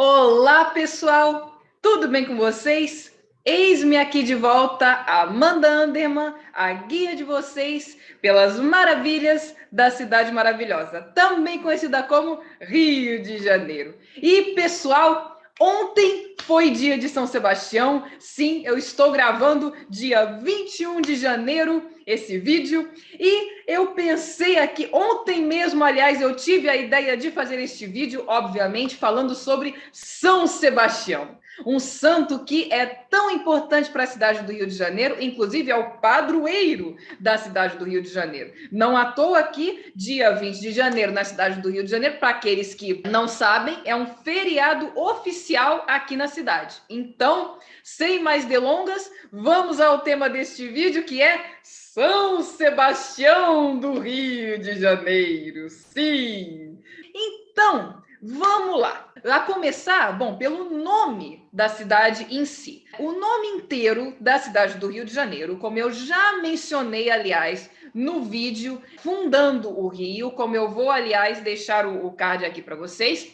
Olá, pessoal! Tudo bem com vocês? Eis-me aqui de volta, Amanda Anderman, a guia de vocês pelas maravilhas da cidade maravilhosa, também conhecida como Rio de Janeiro. E, pessoal, ontem foi dia de São Sebastião. Sim, eu estou gravando dia 21 de janeiro esse vídeo. E eu pensei aqui, ontem mesmo, aliás, eu tive a ideia de fazer este vídeo, obviamente, falando sobre São Sebastião. Um santo que é tão importante para a cidade do Rio de Janeiro, inclusive é o padroeiro da cidade do Rio de Janeiro. Não à toa aqui, dia 20 de janeiro, na cidade do Rio de Janeiro, para aqueles que não sabem, é um feriado oficial aqui na cidade. Então, sem mais delongas, vamos ao tema deste vídeo, que é São Sebastião do Rio de Janeiro. Sim! Então, vamos lá. A começar, bom, pelo nome da cidade em si. O nome inteiro da cidade do Rio de Janeiro, como eu já mencionei, aliás, no vídeo Fundando o Rio, como eu vou, aliás, deixar o card aqui para vocês,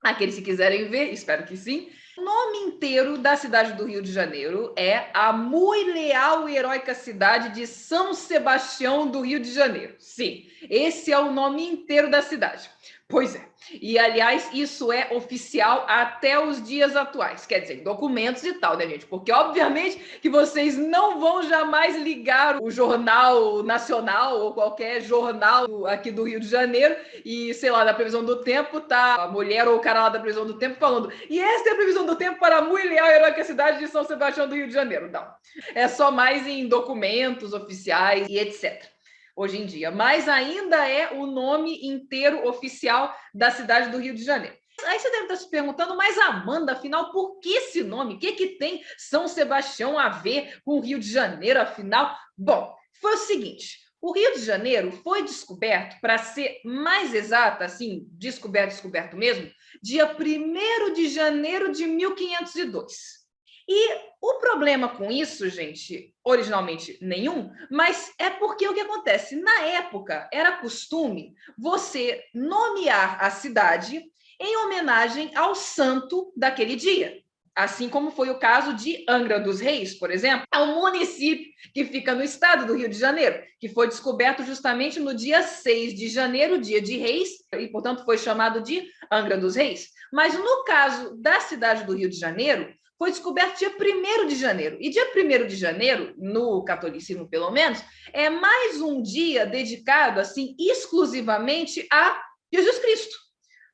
aqueles que quiserem ver, espero que sim. O nome inteiro da cidade do Rio de Janeiro é a muito leal e heróica cidade de São Sebastião do Rio de Janeiro. Sim, esse é o nome inteiro da cidade. Pois é. E, aliás, isso é oficial até os dias atuais. Quer dizer, documentos e tal, né, gente? Porque, obviamente, que vocês não vão jamais ligar o Jornal Nacional ou qualquer jornal aqui do Rio de Janeiro e, sei lá, na previsão do tempo, tá a mulher ou o cara lá da previsão do tempo falando: e esta é a previsão do tempo para a muito leal e heróica cidade de São Sebastião do Rio de Janeiro. Não. É só mais em documentos oficiais e etc. Hoje em dia, mas ainda é o nome inteiro oficial da cidade do Rio de Janeiro. Aí você deve estar se perguntando, mas Amanda, afinal, por que esse nome? O que tem São Sebastião a ver com o Rio de Janeiro, afinal? Bom, foi o seguinte, o Rio de Janeiro foi descoberto, para ser mais exata, assim, descoberto mesmo, dia 1º de janeiro de 1502. E o problema com isso, gente, originalmente nenhum, mas é porque o que acontece? Na época, era costume você nomear a cidade em homenagem ao santo daquele dia. Assim como foi o caso de Angra dos Reis, por exemplo, é um município que fica no estado do Rio de Janeiro, que foi descoberto justamente no dia 6 de janeiro, dia de Reis, e, portanto, foi chamado de Angra dos Reis. Mas no caso da cidade do Rio de Janeiro, foi descoberto dia 1º de janeiro. E dia 1º de janeiro, no catolicismo pelo menos, é mais um dia dedicado assim exclusivamente a Jesus Cristo.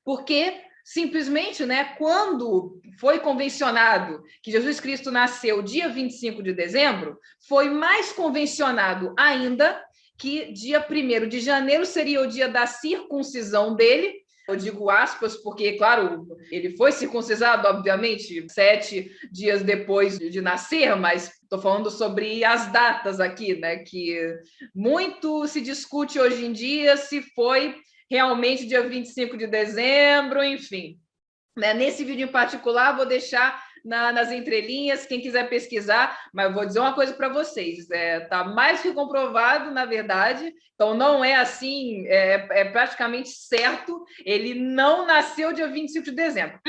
Porque simplesmente, né, quando foi convencionado que Jesus Cristo nasceu dia 25 de dezembro, foi mais convencionado ainda que dia 1º de janeiro seria o dia da circuncisão dele. Eu digo aspas porque, claro, ele foi circuncisado, obviamente, 7 dias depois de nascer, mas estou falando sobre as datas aqui, né? Que muito se discute hoje em dia se foi realmente dia 25 de dezembro, enfim. Né? Nesse vídeo em particular, vou deixar nas entrelinhas, quem quiser pesquisar, mas eu vou dizer uma coisa para vocês, tá mais que comprovado, na verdade, então não é assim, é praticamente certo, ele não nasceu dia 25 de dezembro.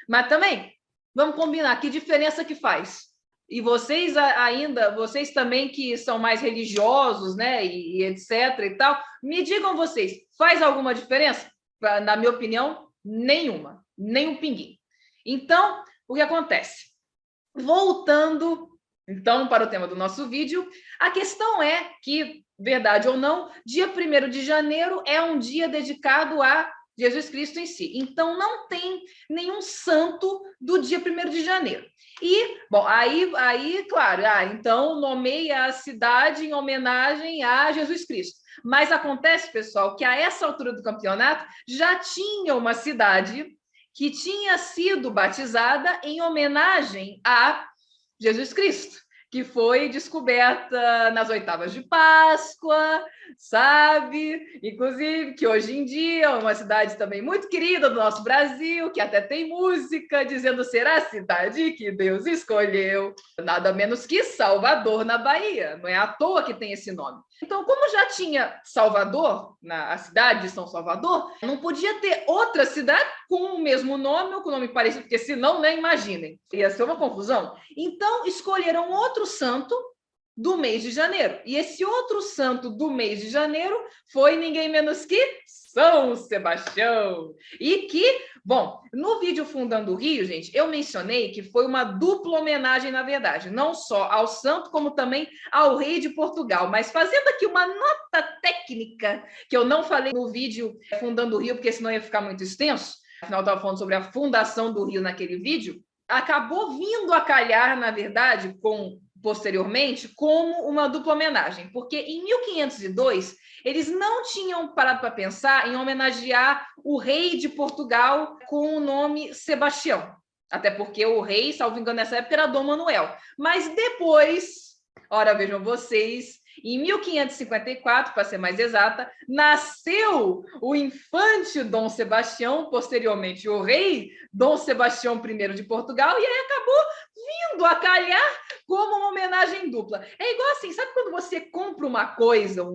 Mas também, vamos combinar, que diferença que faz? E vocês ainda, vocês também que são mais religiosos, né, e etc e tal, me digam vocês, faz alguma diferença? Na minha opinião, nenhuma, nem um pinguim. Então, o que acontece? Voltando, então, para o tema do nosso vídeo, a questão é que, verdade ou não, dia 1º de janeiro é um dia dedicado a Jesus Cristo em si. Então, não tem nenhum santo do dia 1º de janeiro. E, bom, aí claro, então nomeia a cidade em homenagem a Jesus Cristo. Mas acontece, pessoal, que a essa altura do campeonato já tinha uma cidade que tinha sido batizada em homenagem a Jesus Cristo, que foi descoberta nas oitavas de Páscoa, sabe, inclusive, que hoje em dia é uma cidade também muito querida do nosso Brasil, que até tem música dizendo ser a cidade que Deus escolheu, nada menos que Salvador, na Bahia. Não é à toa que tem esse nome. Então, como já tinha Salvador, a cidade de São Salvador, não podia ter outra cidade com o mesmo nome ou com o nome parecido, porque senão, né, imaginem, ia ser uma confusão. Então, escolheram outro santo do mês de janeiro. E esse outro santo do mês de janeiro foi ninguém menos que São Sebastião. E que, bom, no vídeo Fundando o Rio, gente, eu mencionei que foi uma dupla homenagem, na verdade, não só ao santo, como também ao rei de Portugal. Mas fazendo aqui uma nota técnica, que eu não falei no vídeo Fundando o Rio, porque senão ia ficar muito extenso, afinal, eu estava falando sobre a fundação do Rio naquele vídeo, acabou vindo a calhar, na verdade, posteriormente, como uma dupla homenagem, porque em 1502 eles não tinham parado para pensar em homenagear o rei de Portugal com o nome Sebastião, até porque o rei, salvo engano, nessa época era Dom Manuel, mas depois, ora vejam vocês, em 1554, para ser mais exata, nasceu o infante Dom Sebastião, posteriormente o rei Dom Sebastião I de Portugal, e aí acabou vindo a calhar como uma homenagem dupla. É igual assim, sabe quando você compra uma coisa,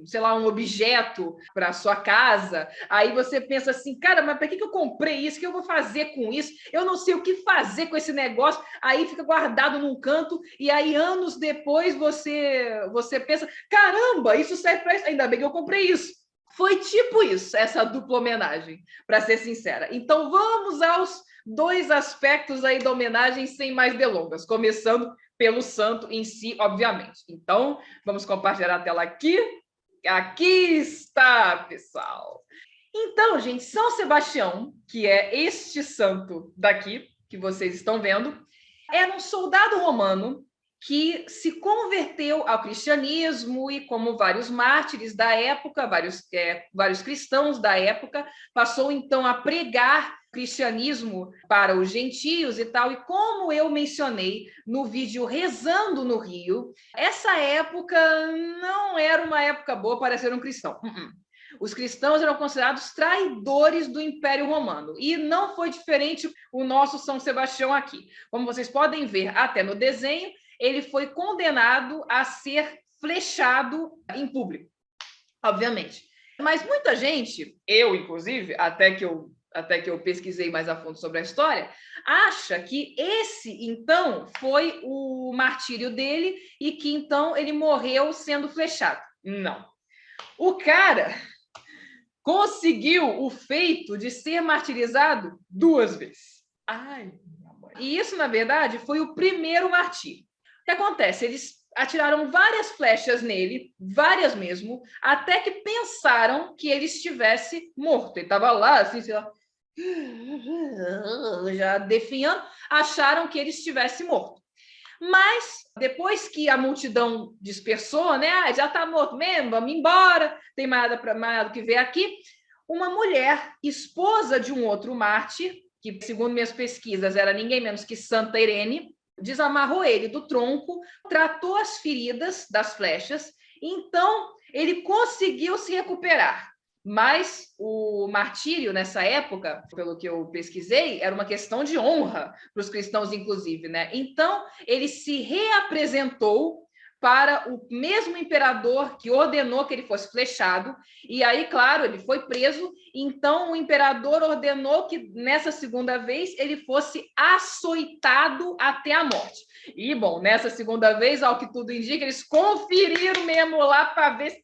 sei lá, um objeto para sua casa, aí você pensa assim, cara, mas para que eu comprei isso? O que eu vou fazer com isso? Eu não sei o que fazer com esse negócio. Aí fica guardado num canto e aí anos depois você pensa, caramba, isso serve para isso. Ainda bem que eu comprei isso. Foi tipo isso, essa dupla homenagem, para ser sincera. Então vamos aos dois aspectos aí da homenagem sem mais delongas, começando pelo santo em si, obviamente. Então, vamos compartilhar a tela aqui. Aqui está, pessoal. Então, gente, São Sebastião, que é este santo daqui, que vocês estão vendo, era um soldado romano que se converteu ao cristianismo e, como vários mártires da época, vários cristãos da época, passou então a pregar cristianismo para os gentios e tal. E como eu mencionei no vídeo Rezando no Rio, essa época não era uma época boa para ser um cristão. Os cristãos eram considerados traidores do Império Romano. E não foi diferente o nosso São Sebastião aqui. Como vocês podem ver até no desenho, ele foi condenado a ser flechado em público, obviamente. Mas muita gente, eu inclusive, até que eu pesquisei mais a fundo sobre a história, acha que esse, então, foi o martírio dele e que, então, ele morreu sendo flechado. Não. O cara conseguiu o feito de ser martirizado 2 vezes. Ai, minha mãe. E isso, na verdade, foi o primeiro martírio. O que acontece? Eles atiraram várias flechas nele, várias mesmo, até que pensaram que ele estivesse morto. Ele estava lá, assim, sei lá, já definhando, acharam que ele estivesse morto. Mas depois que a multidão dispersou, né? Ah, já está morto mesmo, vamos embora, tem mais nada que ver aqui. Uma mulher, esposa de um outro mártir, que segundo minhas pesquisas era ninguém menos que Santa Irene, desamarrou ele do tronco, tratou as feridas das flechas, então ele conseguiu se recuperar. Mas o martírio, nessa época, pelo que eu pesquisei, era uma questão de honra para os cristãos, inclusive, né? Então, ele se reapresentou para o mesmo imperador que ordenou que ele fosse flechado, e aí, claro, ele foi preso, então o imperador ordenou que, nessa segunda vez, ele fosse açoitado até a morte. E, bom, nessa segunda vez, ao que tudo indica, eles conferiram mesmo lá para ver se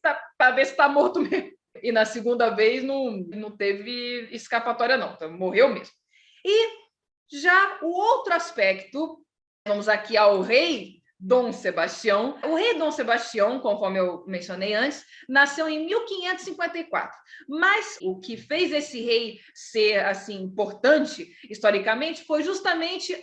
está morto mesmo. E na segunda vez não teve escapatória, não, então morreu mesmo. E já o outro aspecto, vamos aqui ao rei Dom Sebastião. O rei Dom Sebastião, conforme eu mencionei antes, nasceu em 1554. Mas o que fez esse rei ser assim importante historicamente foi justamente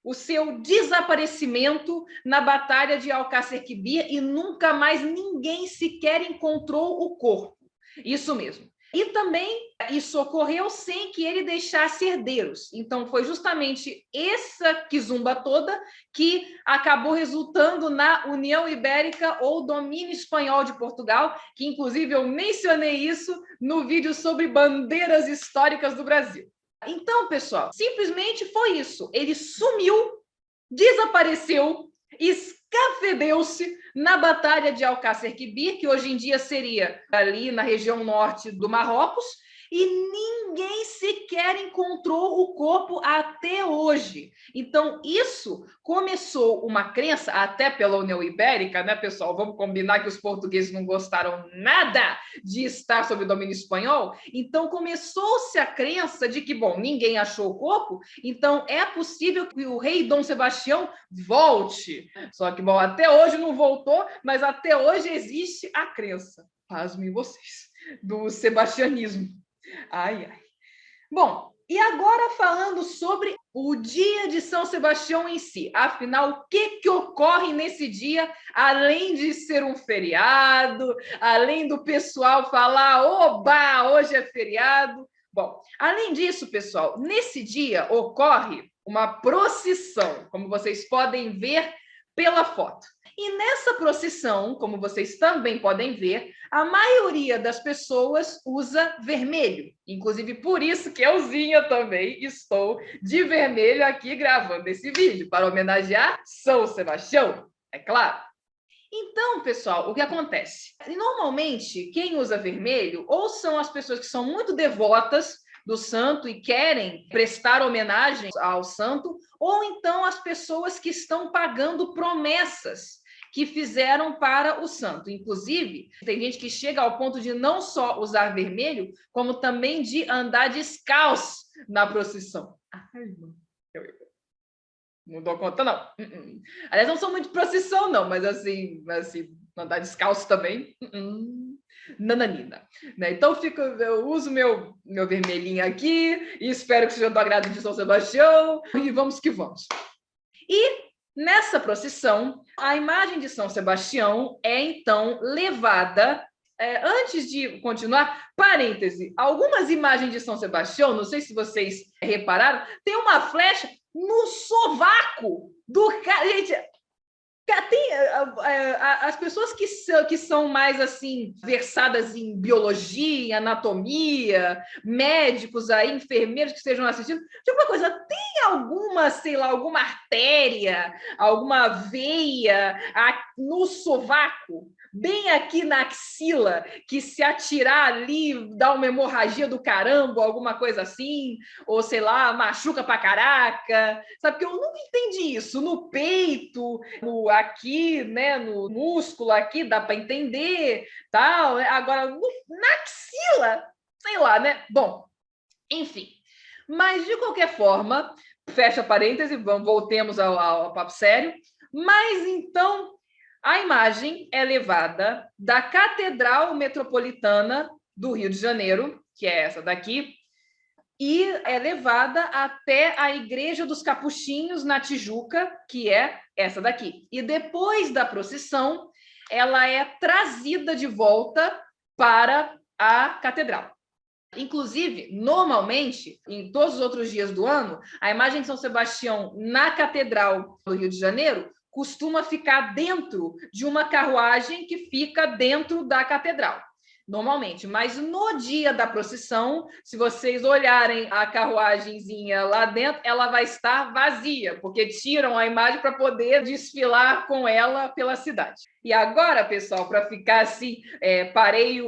o seu desaparecimento na Batalha de Alcácer-Quibir e nunca mais ninguém sequer encontrou o corpo. Isso mesmo. E também isso ocorreu sem que ele deixasse herdeiros. Então, foi justamente essa quizumba toda que acabou resultando na União Ibérica ou domínio espanhol de Portugal, que inclusive eu mencionei isso no vídeo sobre bandeiras históricas do Brasil. Então, pessoal, simplesmente foi isso. Ele sumiu, desapareceu, escafedeu-se na Batalha de Alcácer Quibir, que hoje em dia seria ali na região norte do Marrocos, e ninguém sequer encontrou o corpo até hoje. Então, isso começou uma crença, até pela União Ibérica, né, pessoal? Vamos combinar que os portugueses não gostaram nada de estar sob o domínio espanhol. Então, começou-se a crença de que, bom, ninguém achou o corpo, então é possível que o rei Dom Sebastião volte. Só que, bom, até hoje não voltou, mas até hoje existe a crença, pasmem vocês, do sebastianismo. Ai, ai. Bom, e agora falando sobre o dia de São Sebastião em si. Afinal, o que ocorre nesse dia, além de ser um feriado, além do pessoal falar, oba, hoje é feriado. Bom, além disso, pessoal, nesse dia ocorre uma procissão, como vocês podem ver pela foto. E nessa procissão, como vocês também podem ver, a maioria das pessoas usa vermelho. Inclusive, por isso que euzinha também estou de vermelho aqui gravando esse vídeo, para homenagear São Sebastião, é claro. Então, pessoal, o que acontece? Normalmente, quem usa vermelho ou são as pessoas que são muito devotas do santo e querem prestar homenagem ao santo, ou então as pessoas que estão pagando promessas que fizeram para o santo. Inclusive, tem gente que chega ao ponto de não só usar vermelho, como também de andar descalço na procissão. Ai, não dou conta, não. Aliás, não sou muito de procissão, não, mas assim andar descalço também. Nananina. Né? Então, eu uso meu vermelhinho aqui e espero que seja do agrado de São Sebastião e vamos que vamos. E nessa procissão, a imagem de São Sebastião é então levada. Antes de continuar, parêntese, algumas imagens de São Sebastião, não sei se vocês repararam, tem uma flecha no sovaco do cara. Gente, tem as pessoas que são mais assim versadas em biologia, em anatomia, médicos aí, enfermeiros que estejam assistindo, tipo uma coisa, tem alguma, sei lá, alguma artéria, alguma veia no sovaco, bem aqui na axila, que se atirar ali dá uma hemorragia do caramba, alguma coisa assim, ou sei lá, machuca pra caraca, sabe? Porque eu nunca entendi isso. No peito, aqui, né, no músculo aqui, dá para entender, tal. Agora, na axila, sei lá, né? Bom, enfim. Mas, de qualquer forma, fecha parêntese, voltemos ao papo sério. Mas, então, a imagem é levada da Catedral Metropolitana do Rio de Janeiro, que é essa daqui, e é levada até a Igreja dos Capuchinhos, na Tijuca, que é essa daqui. E depois da procissão, ela é trazida de volta para a catedral. Inclusive, normalmente, em todos os outros dias do ano, a imagem de São Sebastião na Catedral do Rio de Janeiro costuma ficar dentro de uma carruagem que fica dentro da catedral. Normalmente, mas no dia da procissão, se vocês olharem a carruagenzinha lá dentro, ela vai estar vazia, porque tiram a imagem para poder desfilar com ela pela cidade. E agora, pessoal, para ficar assim, parei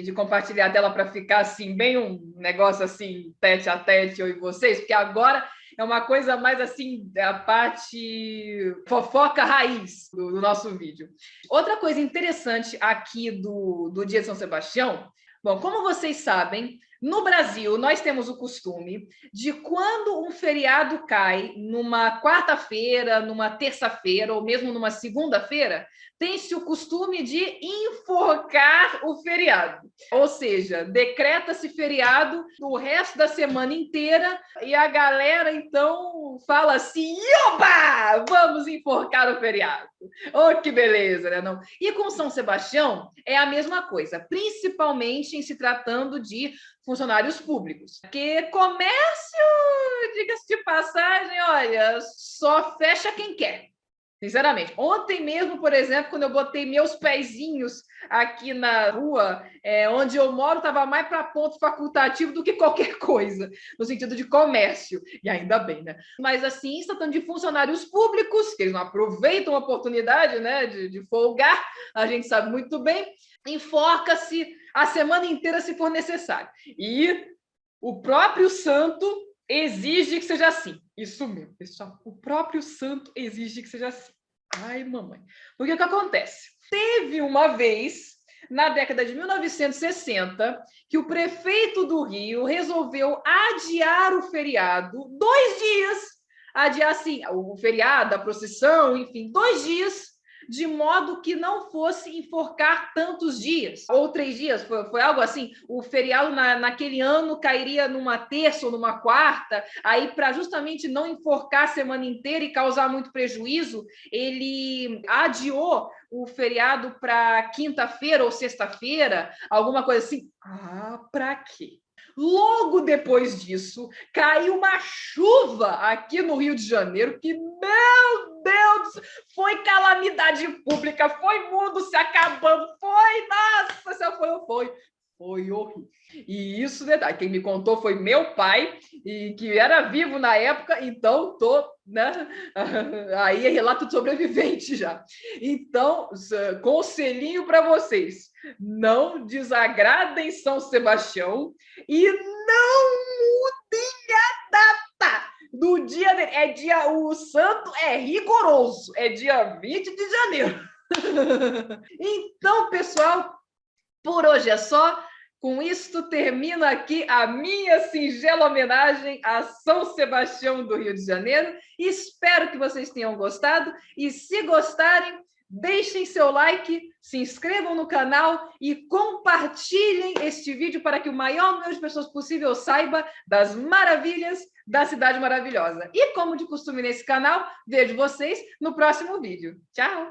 de compartilhar dela para ficar assim, bem um negócio assim, tete a tete, eu e vocês, porque agora é uma coisa mais assim, a parte fofoca raiz do nosso vídeo. Outra coisa interessante aqui do Dia de São Sebastião, bom, como vocês sabem, no Brasil nós temos o costume de quando um feriado cai numa quarta-feira, numa terça-feira ou mesmo numa segunda-feira, tem-se o costume de enforcar o feriado. Ou seja, decreta-se feriado o resto da semana inteira e a galera, então, fala assim, oba, vamos enforcar o feriado. Oh, que beleza, né? Não? E com São Sebastião é a mesma coisa, principalmente em se tratando de funcionários públicos. Porque comércio, diga-se de passagem, olha, só fecha quem quer. Sinceramente, ontem mesmo, por exemplo, quando eu botei meus pezinhos aqui na rua, onde eu moro, estava mais para ponto facultativo do que qualquer coisa, no sentido de comércio, e ainda bem, né? Mas assim, está tratando de funcionários públicos, que eles não aproveitam a oportunidade, né, de folgar, a gente sabe muito bem, enforca-se a semana inteira se for necessário. E o próprio santo exige que seja assim. Isso mesmo, pessoal. O próprio santo exige que seja assim. Ai, mamãe. Porque o que acontece? Teve uma vez, na década de 1960, que o prefeito do Rio resolveu adiar o feriado 2 dias. Adiar, assim, o feriado, a procissão, enfim, 2 dias, de modo que não fosse enforcar tantos dias, ou 3 dias, foi algo assim. O feriado naquele ano cairia numa terça ou numa quarta, aí para justamente não enforcar a semana inteira e causar muito prejuízo, ele adiou o feriado para quinta-feira ou sexta-feira, alguma coisa assim. Ah, para quê? Logo depois disso, caiu uma chuva aqui no Rio de Janeiro que, meu Deus, foi calamidade pública, foi mundo se acabando, foi, nossa, foi horrível. E isso, detalhe, quem me contou foi meu pai, e que era vivo na época, então tô, né? Aí é relato de sobrevivente já. Então, conselhinho para vocês: não desagradem São Sebastião e não mudem a data do dia dele. O santo é rigoroso, é dia 20 de janeiro. Então, pessoal, por hoje é só. Com isto, termino aqui a minha singela homenagem a São Sebastião do Rio de Janeiro. Espero que vocês tenham gostado. E se gostarem, deixem seu like, se inscrevam no canal e compartilhem este vídeo para que o maior número de pessoas possível saiba das maravilhas da Cidade Maravilhosa. E como de costume nesse canal, vejo vocês no próximo vídeo. Tchau!